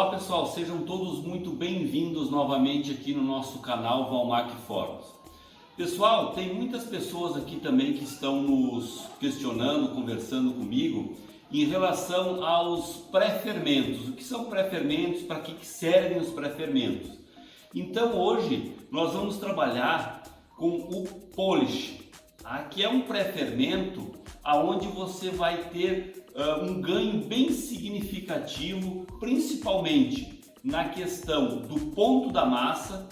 Olá pessoal, sejam todos muito bem-vindos novamente aqui no nosso canal Valmac Fornos. Pessoal, tem muitas pessoas aqui também que estão nos questionando, conversando comigo em relação aos pré-fermentos. O que são pré-fermentos? Para que servem os pré-fermentos? Então hoje nós vamos trabalhar com o polish, que é um pré-fermento aonde você vai ter um ganho bem significativo, principalmente na questão do ponto da massa,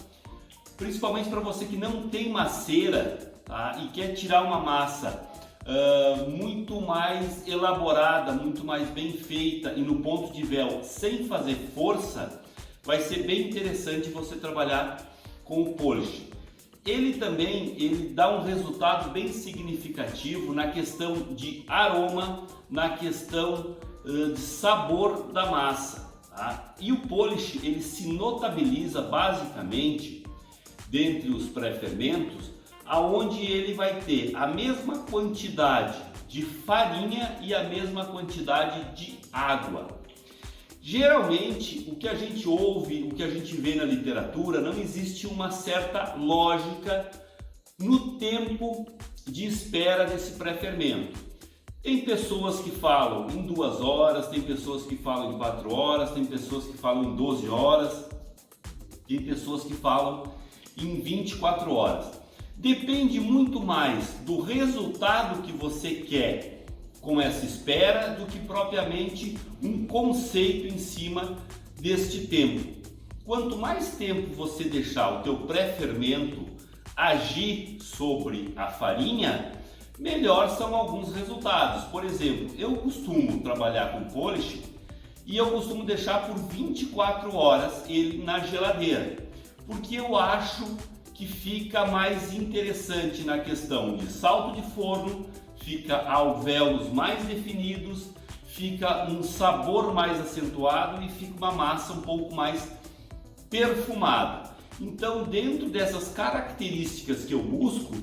principalmente para você que não tem masseira, e quer tirar uma massa muito mais elaborada, muito mais bem feita e no ponto de véu sem fazer força, vai ser bem interessante você trabalhar com o polish. Ele dá um resultado bem significativo na questão de aroma, na questão de sabor da massa. E o polish ele se notabiliza basicamente dentre os pré-fermentos, aonde ele vai ter a mesma quantidade de farinha e a mesma quantidade de água. Geralmente, o que a gente ouve, o que a gente vê na literatura, não existe uma certa lógica no tempo de espera desse pré-fermento. Tem pessoas que falam em 2 horas, tem pessoas que falam em 4 horas, tem pessoas que falam em 12 horas, tem pessoas que falam em 24 horas. Depende muito mais do resultado que você quer com essa espera do que propriamente um conceito em cima deste tempo. Quanto mais tempo você deixar o teu pré-fermento agir sobre a farinha, melhor são alguns resultados. Por exemplo, eu costumo trabalhar com polish e eu costumo deixar por 24 horas ele na geladeira, porque eu acho que fica mais interessante na questão de salto de forno, fica alvéolos mais definidos, fica um sabor mais acentuado e fica uma massa um pouco mais perfumada. Então, dentro dessas características que eu busco,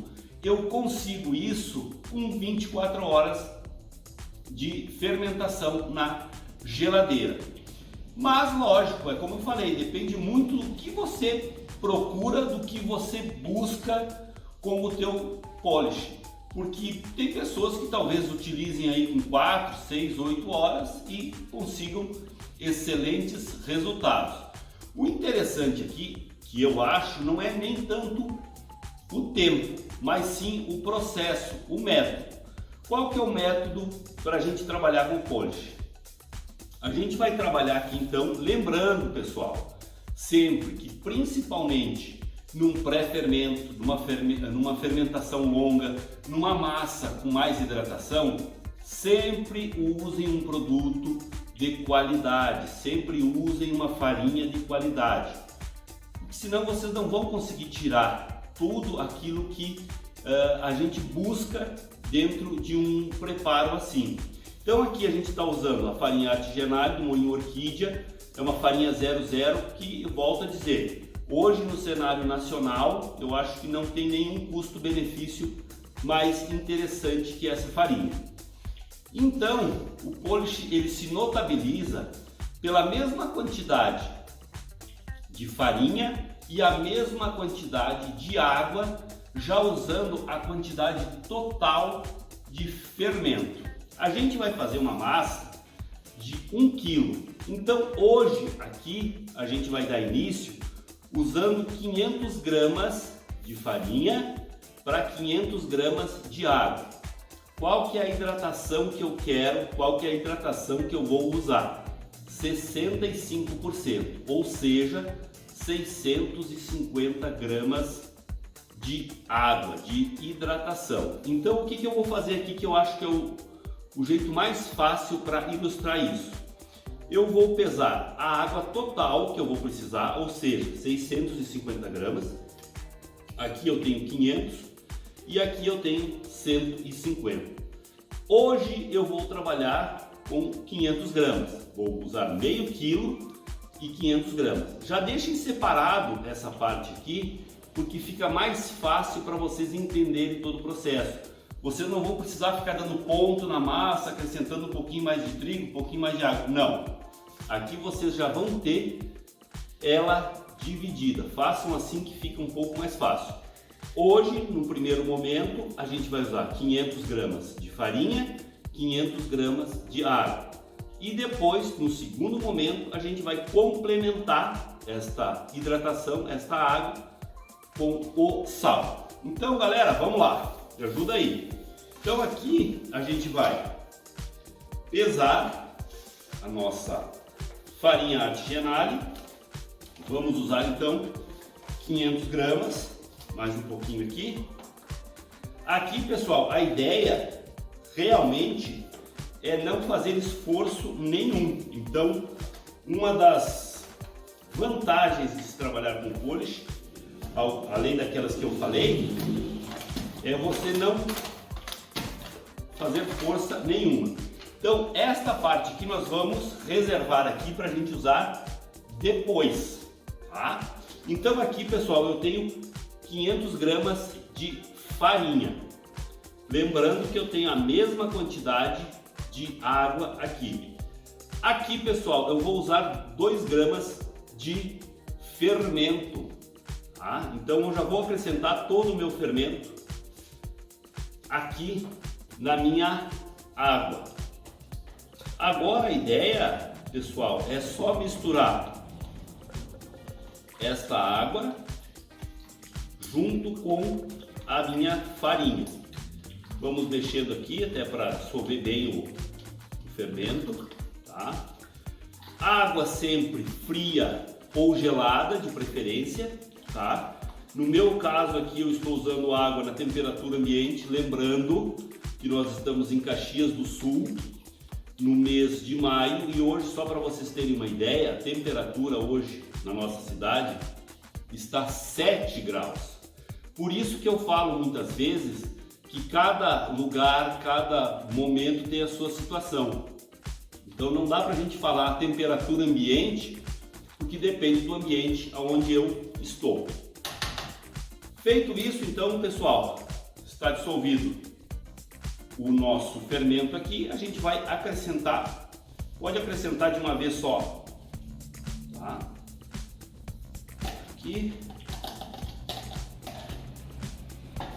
eu consigo isso com 24 horas de fermentação na geladeira. Mas, lógico, é como eu falei, depende muito do que você procura, do que você busca com o teu polish. Porque tem pessoas que talvez utilizem aí com 4, 6, 8 horas e consigam excelentes resultados. O interessante aqui, que eu acho, não é nem tanto o tempo, mas sim o processo, o método. Qual que é o método para a gente trabalhar com o polish? A gente vai trabalhar aqui então, lembrando pessoal, sempre que principalmente num pré-fermento, numa fermentação longa, numa massa com mais hidratação, sempre usem um produto de qualidade, sempre usem uma farinha de qualidade, porque senão vocês não vão conseguir tirar tudo aquilo que a gente busca dentro de um preparo assim. Então aqui a gente está usando a farinha artesanal do Moinho Orquídea, é uma farinha 00 que, volto a dizer, hoje no cenário nacional eu acho que não tem nenhum custo-benefício mais interessante que essa farinha. Então o polish ele se notabiliza pela mesma quantidade de farinha e a mesma quantidade de água, já usando a quantidade total de fermento. A gente vai fazer uma massa de 1 kg. Então hoje aqui a gente vai dar início usando 500 gramas de farinha para 500 gramas de água. Qual que é a hidratação que eu quero? Qual que é a hidratação que eu vou usar? 65%, ou seja, 650 gramas de água, de hidratação. Então o que eu vou fazer aqui que eu acho que é o jeito mais fácil para ilustrar isso? Eu vou pesar a água total que eu vou precisar, ou seja, 650 gramas. Aqui eu tenho 500 e aqui eu tenho 150. Hoje eu vou trabalhar com 500 gramas. Vou usar meio quilo e 500 gramas. Já deixem separado essa parte aqui, porque fica mais fácil para vocês entenderem todo o processo. Vocês não vão precisar ficar dando ponto na massa, acrescentando um pouquinho mais de trigo, um pouquinho mais de água. Não. aqui vocês já vão ter ela dividida. Façam assim que fica um pouco mais fácil. Hoje, no primeiro momento, a gente vai usar 500 gramas de farinha, 500 gramas de água. E depois, no segundo momento, a gente vai complementar esta hidratação, esta água, com o sal. Então, galera, vamos lá, me ajuda aí. Então aqui a gente vai pesar a nossa farinha artigianale. Vamos usar então 500 gramas, mais um pouquinho aqui. Aqui, pessoal, a ideia realmente é não fazer esforço nenhum. Então, uma das vantagens de se trabalhar com polish, além daquelas que eu falei, é você não fazer força nenhuma. Então, esta parte aqui nós vamos reservar aqui para a gente usar depois, tá? Então aqui, pessoal, eu tenho 500 gramas de farinha. Lembrando que eu tenho a mesma quantidade de água aqui. Aqui, pessoal, eu vou usar 2 gramas de fermento, tá? Então eu já vou acrescentar todo o meu fermento aqui na minha água. Agora a ideia, pessoal, é só misturar esta água junto com a minha farinha. Vamos mexendo aqui até para dissolver bem o fermento, tá? Água sempre fria ou gelada, de preferência, tá? No meu caso aqui eu estou usando água na temperatura ambiente, lembrando que nós estamos em Caxias do Sul, no mês de maio, e hoje, só para vocês terem uma ideia, a temperatura hoje na nossa cidade está 7 graus. Por isso que eu falo muitas vezes que cada lugar, cada momento tem a sua situação. Então não dá para a gente falar a temperatura ambiente, porque depende do ambiente onde eu estou. Feito isso, então, pessoal, está dissolvido o nosso fermento aqui, a gente vai acrescentar, pode acrescentar de uma vez só, tá? Aqui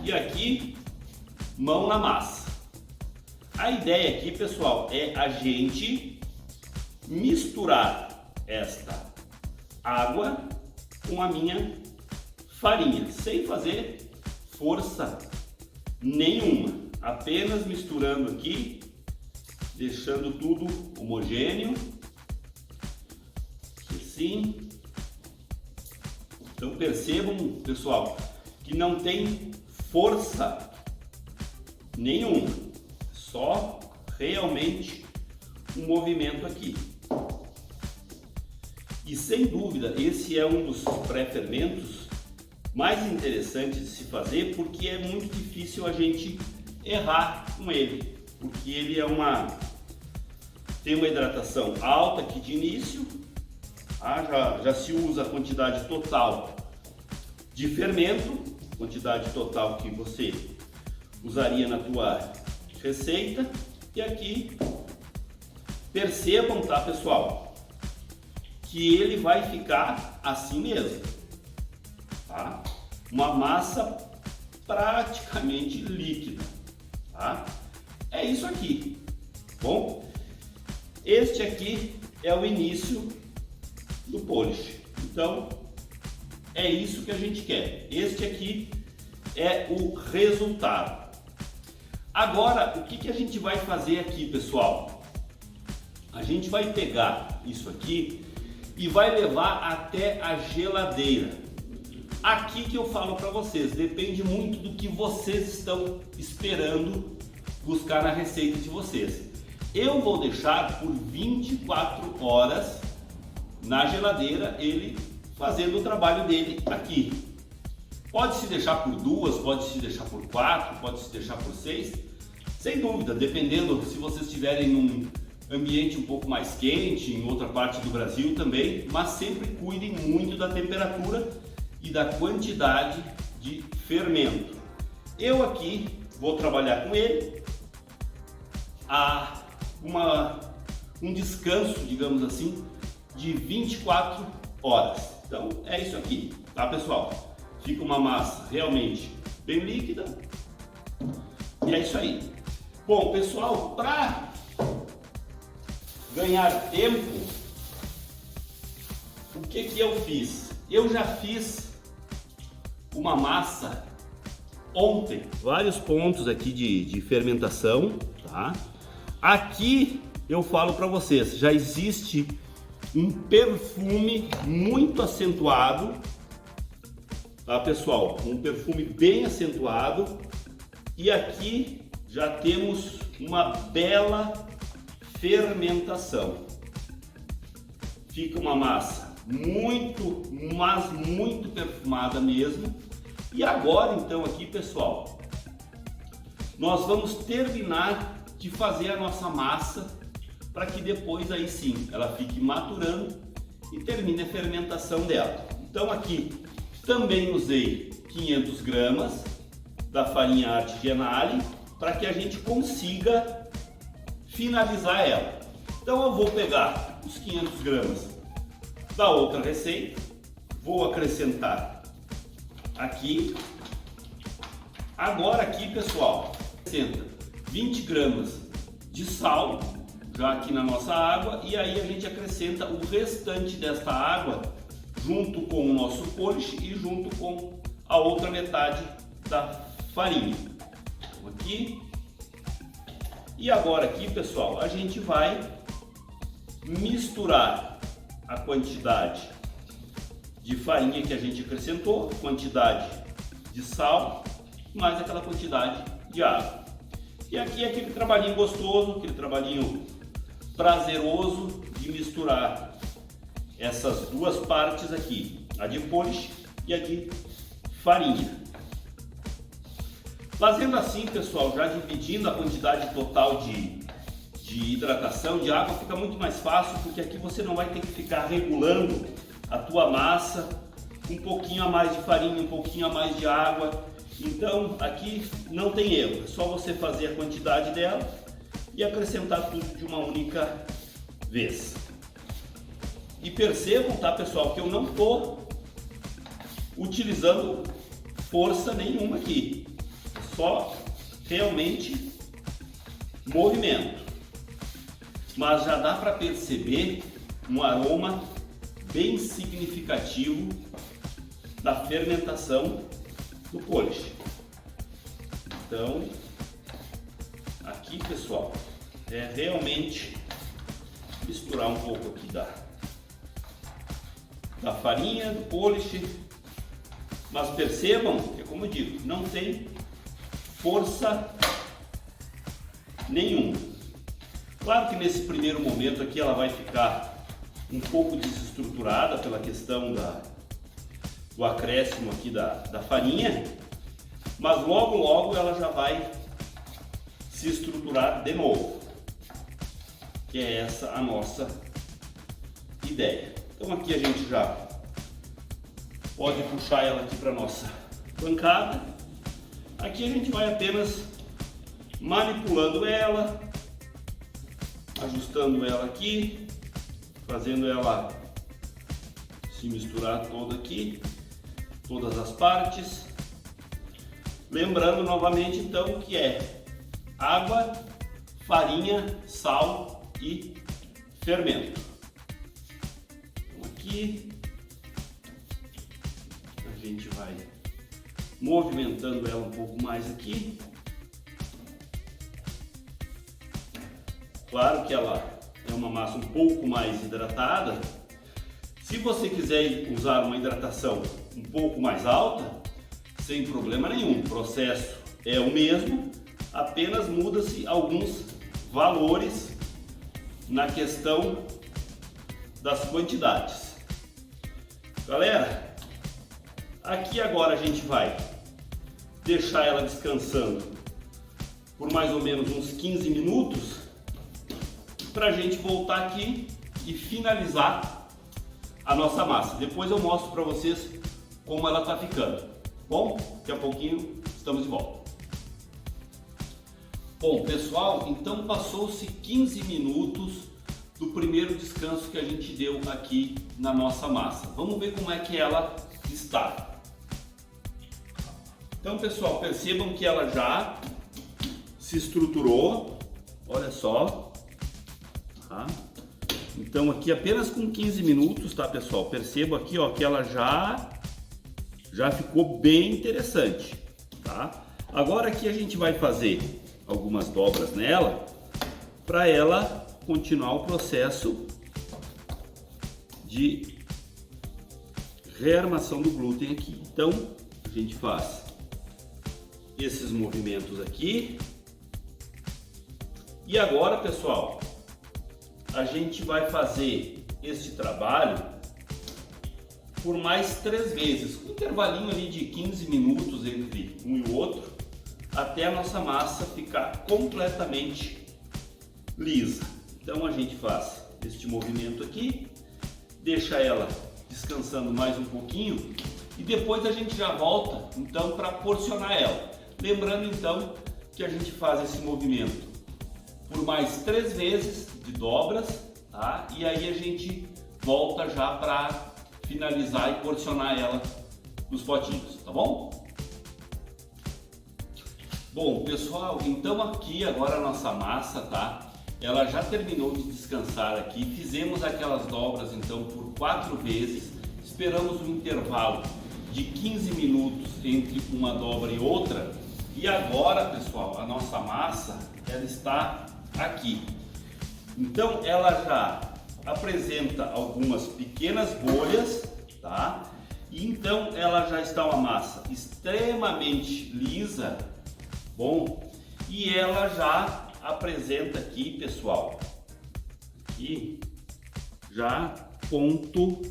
e aqui, mão na massa. A ideia aqui, pessoal, é a gente misturar esta água com a minha farinha, sem fazer força nenhuma. Apenas misturando aqui, deixando tudo homogêneo, assim. Então percebam, pessoal, que não tem força nenhuma, só realmente um movimento aqui. E sem dúvida, esse é um dos pré-fermentos mais interessantes de se fazer, porque é muito difícil a gente errar com ele, porque ele tem uma hidratação alta aqui de início, tá? Já se usa a quantidade total de fermento, quantidade total que você usaria na tua receita, e aqui percebam, tá, pessoal, que ele vai ficar assim mesmo, tá? Uma massa praticamente líquida. Tá? É isso aqui. Bom, este aqui é o início do polish. Então, é isso que a gente quer. Este aqui é o resultado. Agora, o que a gente vai fazer aqui, pessoal? A gente vai pegar isso aqui e vai levar até a geladeira. Aqui que eu falo para vocês, depende muito do que vocês estão esperando buscar na receita de vocês. Eu vou deixar por 24 horas na geladeira ele fazendo o trabalho dele aqui. Pode se deixar por 2, pode se deixar por 4, pode se deixar por 6, sem dúvida, dependendo se vocês estiverem num ambiente um pouco mais quente, em outra parte do Brasil também, mas sempre cuidem muito da temperatura e da quantidade de fermento. Eu aqui vou trabalhar com ele a um descanso, digamos assim, de 24 horas. Então é isso aqui, tá pessoal? Fica uma massa realmente bem líquida e é isso aí. Bom pessoal, para ganhar tempo, o que eu fiz? Eu já fiz uma massa ontem, vários pontos aqui de fermentação, tá? Aqui eu falo para vocês, já existe um perfume muito acentuado, tá pessoal? Um perfume bem acentuado, e aqui já temos uma bela fermentação. Fica uma massa muito, mas muito perfumada mesmo. E agora então aqui pessoal, nós vamos terminar de fazer a nossa massa para que depois aí sim ela fique maturando e termine a fermentação dela. Então aqui também usei 500 gramas da farinha artigianale para que a gente consiga finalizar ela. Então eu vou pegar os 500 gramas da outra receita, vou acrescentar aqui. Agora aqui pessoal, acrescenta 20 gramas de sal já aqui na nossa água, e aí a gente acrescenta o restante desta água junto com o nosso polish e junto com a outra metade da farinha. Então, aqui. E agora aqui pessoal, a gente vai misturar a quantidade de farinha que a gente acrescentou, quantidade de sal, mais aquela quantidade de água. E aqui é aquele trabalhinho gostoso, aquele trabalhinho prazeroso de misturar essas duas partes aqui, a de polish e a de farinha. Fazendo assim, pessoal, já dividindo a quantidade total de hidratação, de água, fica muito mais fácil, porque aqui você não vai ter que ficar regulando a tua massa, um pouquinho a mais de farinha, um pouquinho a mais de água. Então aqui não tem erro, é só você fazer a quantidade dela e acrescentar tudo de uma única vez. E percebam, tá pessoal, que eu não estou utilizando força nenhuma aqui, é só realmente movimento. Mas já dá para perceber um aroma bem significativo da fermentação do polish. Então, aqui pessoal, é realmente misturar um pouco aqui da farinha, do polish, mas percebam que, como eu digo, não tem força nenhuma. Claro que nesse primeiro momento aqui ela vai ficar um pouco desestruturada pela questão do acréscimo aqui da farinha, mas logo logo ela já vai se estruturar de novo, que é essa a nossa ideia. Então aqui a gente já pode puxar ela aqui para nossa bancada. Aqui a gente vai apenas manipulando ela, ajustando ela aqui, fazendo ela se misturar toda aqui, todas as partes. Lembrando novamente então que é água, farinha, sal e fermento. Então aqui a gente vai movimentando ela um pouco mais aqui. Claro que ela é uma massa um pouco mais hidratada. Se você quiser usar uma hidratação um pouco mais alta, sem problema nenhum, o processo é o mesmo, apenas muda-se alguns valores na questão das quantidades. Galera, aqui agora a gente vai deixar ela descansando por mais ou menos uns 15 minutos para a gente voltar aqui e finalizar a nossa massa. Depois eu mostro para vocês como ela está ficando. Bom, daqui a pouquinho estamos de volta. Bom pessoal, então passou-se 15 minutos do primeiro descanso que a gente deu aqui na nossa massa. Vamos ver como é que ela está. Então, pessoal, percebam que ela já se estruturou, olha só, tá? Então aqui apenas com 15 minutos, tá, pessoal? Percebo aqui, ó, que ela já ficou bem interessante, tá? Agora aqui a gente vai fazer algumas dobras nela para ela continuar o processo de rearmação do glúten aqui. Então a gente faz esses movimentos aqui. E agora, pessoal, a gente vai fazer este trabalho por mais 3 vezes, com um intervalinho ali de 15 minutos entre um e o outro, até a nossa massa ficar completamente lisa. Então a gente faz este movimento aqui, deixa ela descansando mais um pouquinho e depois a gente já volta então para porcionar ela. Lembrando então que a gente faz esse movimento por mais 3 vezes de dobras, tá? E aí a gente volta já para finalizar e porcionar ela nos potinhos, tá bom? Bom, pessoal, então aqui agora a nossa massa, tá? Ela já terminou de descansar aqui, fizemos aquelas dobras então por 4 vezes, esperamos um intervalo de 15 minutos entre uma dobra e outra, e agora, pessoal, a nossa massa, ela está aqui. Então ela já apresenta algumas pequenas bolhas, tá? E então ela já está uma massa extremamente lisa, bom, e ela já apresenta aqui, pessoal, aqui já ponto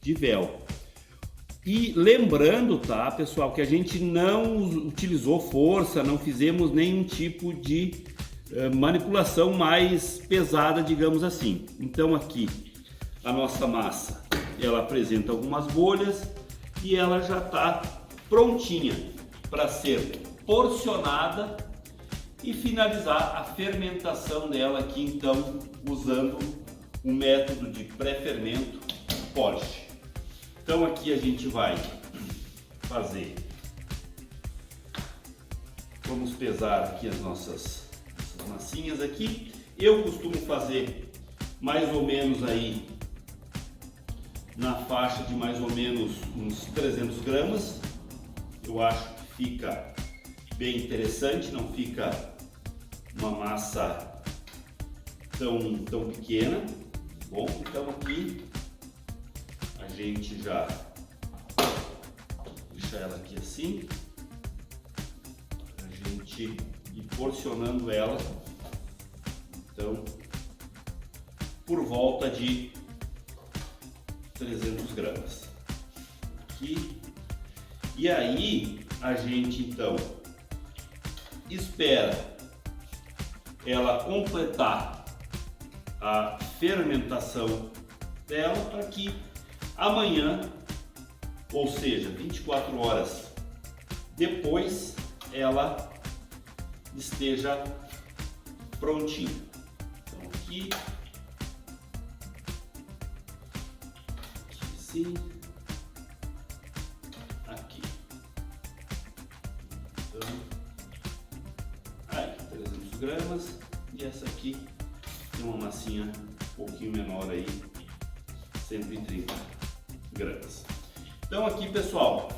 de véu. E lembrando, tá, pessoal, que a gente não utilizou força, não fizemos nenhum tipo de manipulação mais pesada, digamos assim. Então aqui a nossa massa, ela apresenta algumas bolhas e ela já está prontinha para ser porcionada e finalizar a fermentação dela aqui, então usando o método de pré-fermento Porsche. Então aqui a gente vai fazer, vamos pesar aqui as nossas massinhas aqui. Eu costumo fazer mais ou menos aí na faixa de mais ou menos uns 300 gramas. Eu acho que fica bem interessante, não fica uma massa tão pequena. Bom, então aqui a gente já deixa ela aqui assim, a gente ir porcionando ela, então por volta de 300 gramas aqui. E aí a gente então espera ela completar a fermentação dela para que amanhã, ou seja, 24 horas depois, ela esteja prontinha. Então aqui sim, aqui. Então, aí 300 gramas e essa aqui tem uma massinha um pouquinho menor aí, 130 gramas. Então aqui, pessoal,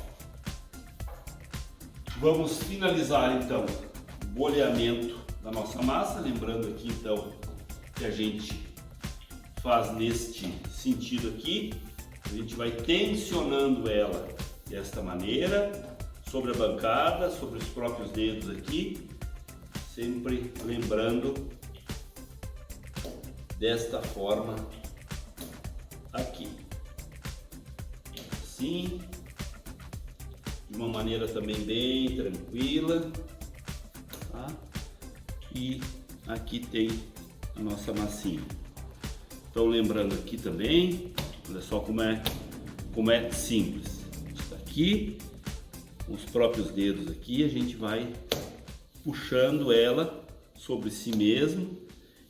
vamos finalizar então o boleamento da nossa massa, lembrando aqui então que a gente faz neste sentido aqui, a gente vai tensionando ela desta maneira, sobre a bancada, sobre os próprios dedos aqui, sempre lembrando desta forma aqui, assim, de uma maneira também bem tranquila, tá? E aqui tem a nossa massinha. Então lembrando aqui também, olha só como é simples. Está aqui, com os próprios dedos aqui, a gente vai puxando ela sobre si mesmo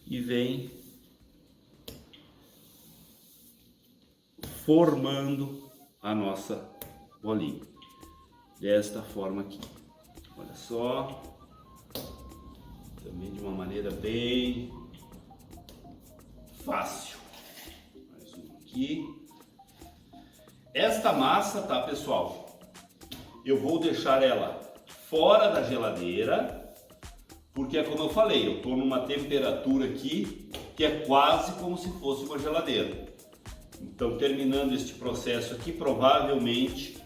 e vem formando a nossa bolinha. Desta forma aqui. Olha só. Também de uma maneira bem fácil. Mais um aqui. Esta massa, tá, pessoal? Eu vou deixar ela fora da geladeira, porque é como eu falei, eu estou numa temperatura aqui que é quase como se fosse uma geladeira. Então, terminando este processo aqui, provavelmente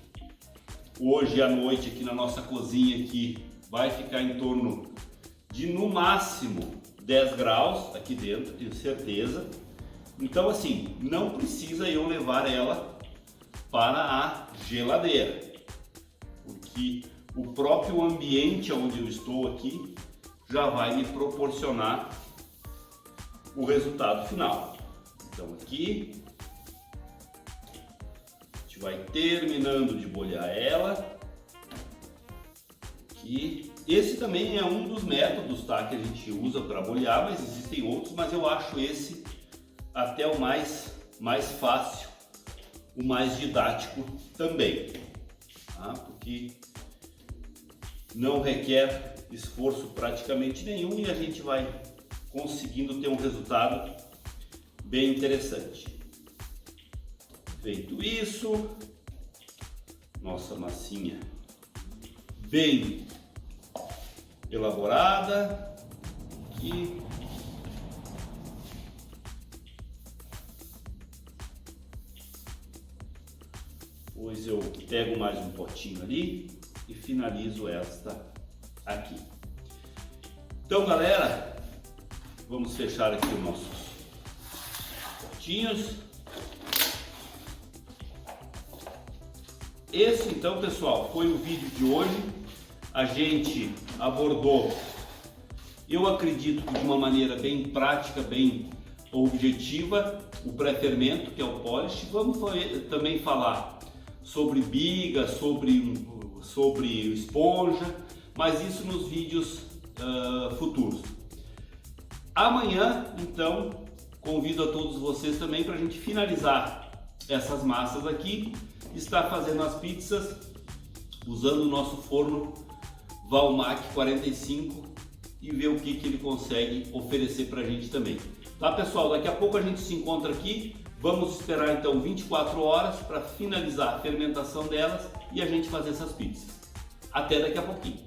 hoje à noite aqui na nossa cozinha aqui vai ficar em torno de no máximo 10 graus aqui dentro, tenho certeza. Então assim, não precisa eu levar ela para a geladeira, porque o próprio ambiente onde eu estou aqui já vai me proporcionar o resultado final. Então aqui a gente vai terminando de bolhar ela. Aqui. Esse também é um dos métodos, tá, que a gente usa para bolhar, mas existem outros, mas eu acho esse até o mais fácil, o mais didático também, tá? Porque não requer esforço praticamente nenhum e a gente vai conseguindo ter um resultado bem interessante. Feito isso, nossa massinha bem elaborada e depois eu pego mais um potinho ali e finalizo esta aqui. Então, galera, vamos fechar aqui os nossos potinhos. Esse então, pessoal, foi o vídeo de hoje. A gente abordou, eu acredito que de uma maneira bem prática, bem objetiva, o pré-fermento, que é o polish. Vamos também falar sobre biga, sobre esponja, mas isso nos vídeos futuros. Amanhã, então, convido a todos vocês também para a gente finalizar essas massas aqui, estar fazendo as pizzas usando o nosso forno Valmac 45 e ver o que ele consegue oferecer para a gente também. Tá, pessoal? Daqui a pouco a gente se encontra aqui. Vamos esperar então 24 horas para finalizar a fermentação delas e a gente fazer essas pizzas. Até daqui a pouquinho.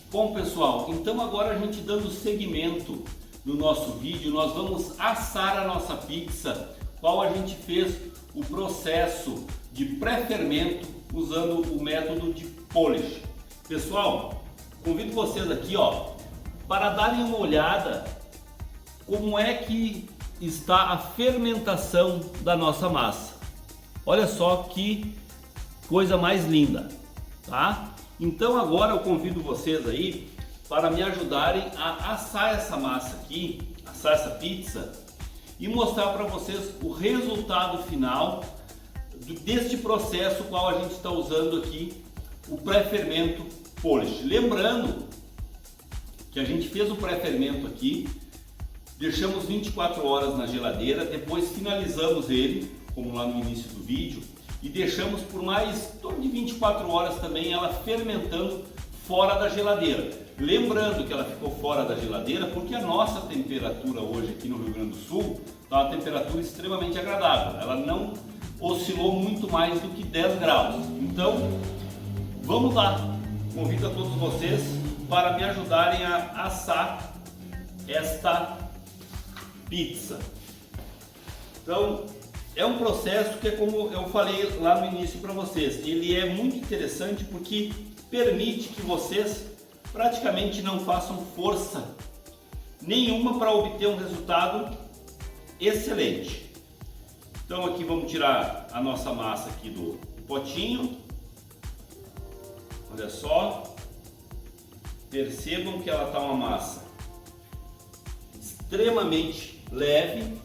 Bom, pessoal, então agora a gente dando seguimento no nosso vídeo, nós vamos assar a nossa pizza, qual a gente fez o processo de pré-fermento usando o método de polish. Pessoal, convido vocês aqui, ó, para darem uma olhada como é que está a fermentação da nossa massa. Olha só que coisa mais linda, tá? Então agora eu convido vocês aí para me ajudarem a assar essa massa aqui, assar essa pizza e mostrar para vocês o resultado final deste processo qual a gente está usando aqui, o pré-fermento polish. Lembrando que a gente fez o pré-fermento aqui, deixamos 24 horas na geladeira, depois finalizamos ele, como lá no início do vídeo, e deixamos por mais em torno de 24 horas também ela fermentando fora da geladeira. Lembrando que ela ficou fora da geladeira porque a nossa temperatura hoje aqui no Rio Grande do Sul está uma temperatura extremamente agradável. Ela não oscilou muito mais do que 10 graus. Então, vamos lá. Convido a todos vocês para me ajudarem a assar esta pizza. Então, é um processo que é como eu falei lá no início para vocês. Ele é muito interessante porque permite que vocês praticamente não façam força nenhuma para obter um resultado excelente. Então aqui vamos tirar a nossa massa aqui do potinho. Olha só, percebam que ela está uma massa extremamente leve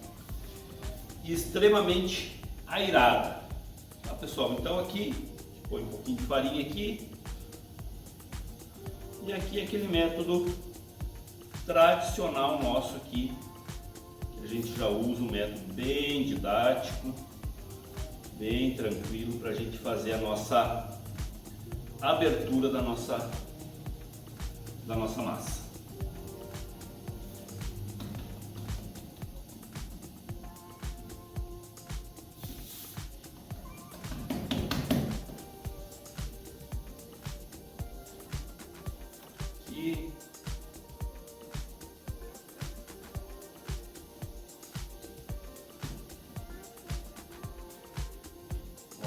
e extremamente airada, tá, pessoal? Então aqui põe um pouquinho de farinha aqui e aqui aquele método tradicional nosso aqui, a gente já usa um método bem didático, bem tranquilo para a gente fazer a nossa abertura da nossa massa. E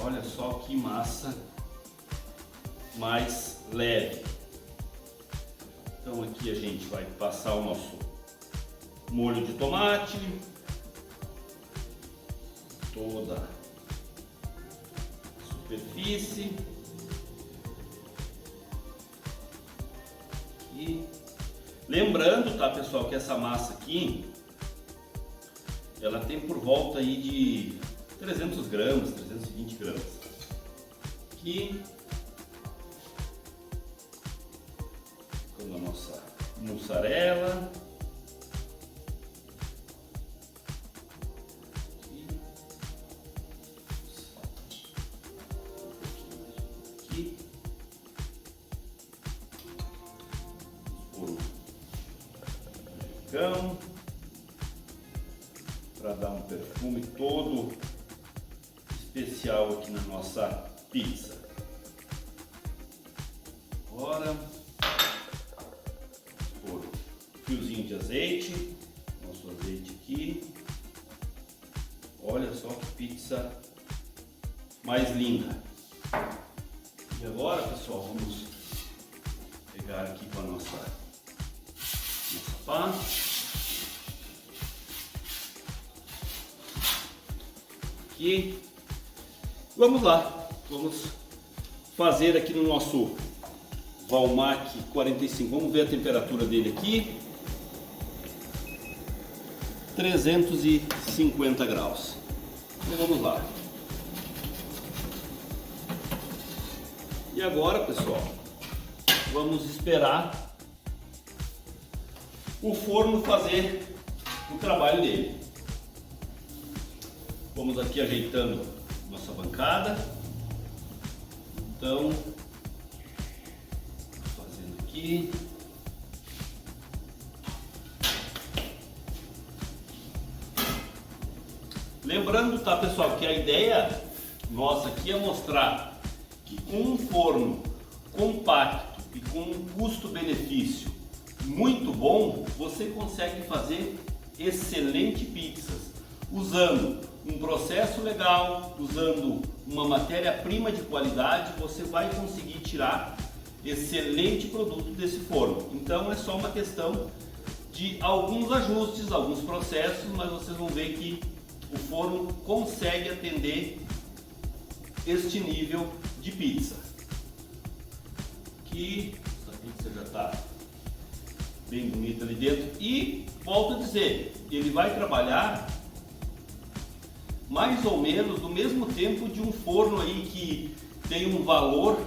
olha só que massa mais leve. Então aqui a gente vai passar o nosso molho de tomate, toda a superfície. E lembrando, tá, pessoal, que essa massa aqui, ela tem por volta aí de 300 gramas, 320 gramas. Aqui, com a nossa mussarela. Aqui. Para dar um perfume todo especial aqui na nossa pizza. Agora, pôr um fiozinho de azeite, nosso azeite aqui. Olha só que pizza mais linda. E agora, pessoal, vamos pegar aqui com a nossa pá. E vamos lá, vamos fazer aqui no nosso Valmac 45, vamos ver a temperatura dele aqui, 350 graus. Então vamos lá. E agora, pessoal, vamos esperar o forno fazer o trabalho dele. Vamos aqui ajeitando nossa bancada. Então, fazendo aqui. Lembrando, tá, pessoal, que a ideia nossa aqui é mostrar que com um forno compacto e com um custo-benefício muito bom, você consegue fazer excelentes pizzas usando um processo legal, usando uma matéria-prima de qualidade. Você vai conseguir tirar excelente produto desse forno. Então é só uma questão de alguns ajustes, alguns processos, mas vocês vão ver que o forno consegue atender este nível de pizza. Aqui essa pizza já está bem bonita ali dentro e volto a dizer, ele vai trabalhar mais ou menos no mesmo tempo de um forno aí que tem um valor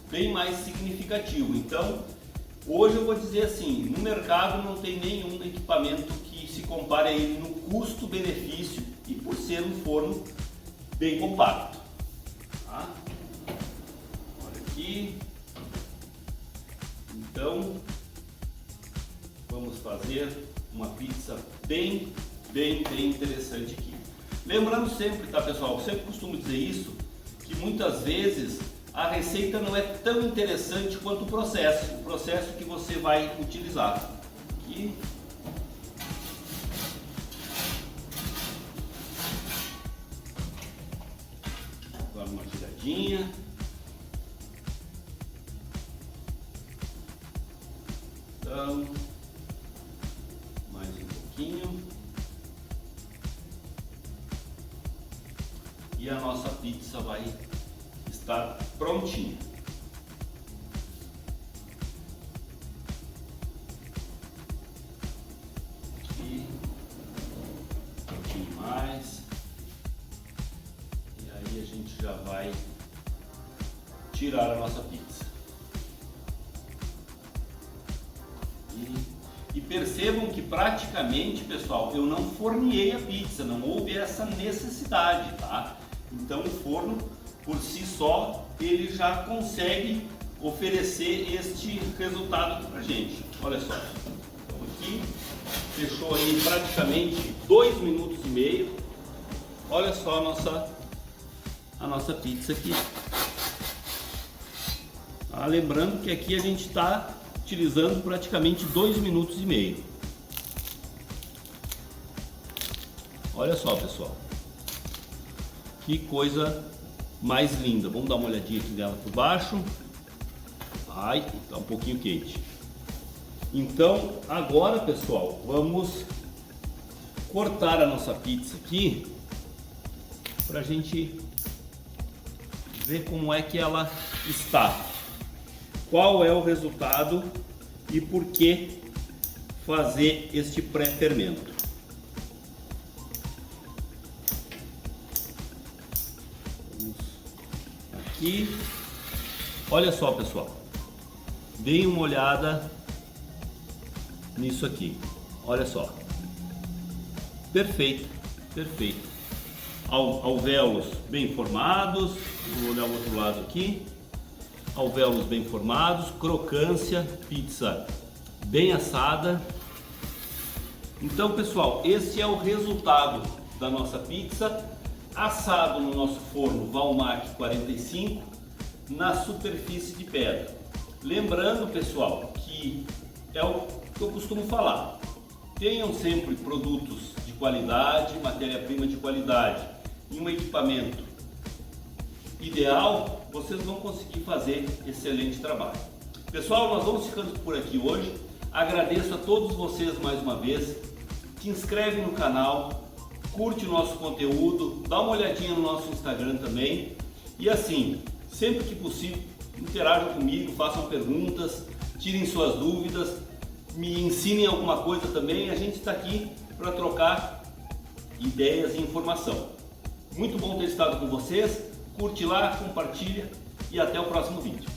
bem mais significativo. Então, hoje eu vou dizer assim, no mercado não tem nenhum equipamento que se compare a ele no custo-benefício e por ser um forno bem compacto. Tá? Olha aqui. Então, vamos fazer uma pizza bem interessante aqui. Lembrando sempre, tá, pessoal, eu sempre costumo dizer isso, que muitas vezes a receita não é tão interessante quanto o processo que você vai utilizar. Aqui. Agora uma giradinha. Então, mais um pouquinho. E a nossa pizza vai estar prontinha. Aqui, um pouquinho mais. E aí a gente já vai tirar a nossa pizza. E E percebam que praticamente, pessoal, eu não forneei a pizza, não houve essa necessidade, tá? Então o forno, por si só, ele já consegue oferecer este resultado aqui pra gente. Olha só, então aqui, fechou aí praticamente 2 minutos e meio. Olha só a nossa pizza aqui. Ah, lembrando que aqui a gente está utilizando praticamente 2 minutos e meio. Olha só, pessoal, que coisa mais linda. Vamos dar uma olhadinha aqui dela por baixo. Ai, tá um pouquinho quente. Então agora, pessoal, vamos cortar a nossa pizza aqui para a gente ver como é que ela está. Qual é o resultado e por que fazer este pré-fermento. Vamos aqui. Olha só, pessoal, deem uma olhada nisso aqui. Olha só, perfeito, perfeito. Alvéolos bem formados. Vou olhar o outro lado aqui. Alvéolos bem formados, crocância, pizza bem assada. Então, pessoal, esse é o resultado da nossa pizza assado no nosso forno Valmach 45 na superfície de pedra. Lembrando, pessoal, que é o que eu costumo falar: tenham sempre produtos de qualidade, matéria-prima de qualidade e um equipamento ideal, vocês vão conseguir fazer excelente trabalho. Pessoal, nós vamos ficando por aqui hoje. Agradeço a todos vocês mais uma vez. Te inscreve no canal, curte o nosso conteúdo, dá uma olhadinha no nosso Instagram também. E assim, sempre que possível, interajam comigo, façam perguntas, tirem suas dúvidas, me ensinem alguma coisa também. A gente está aqui para trocar ideias e informação. Muito bom ter estado com vocês. Curte lá, compartilha e até o próximo vídeo.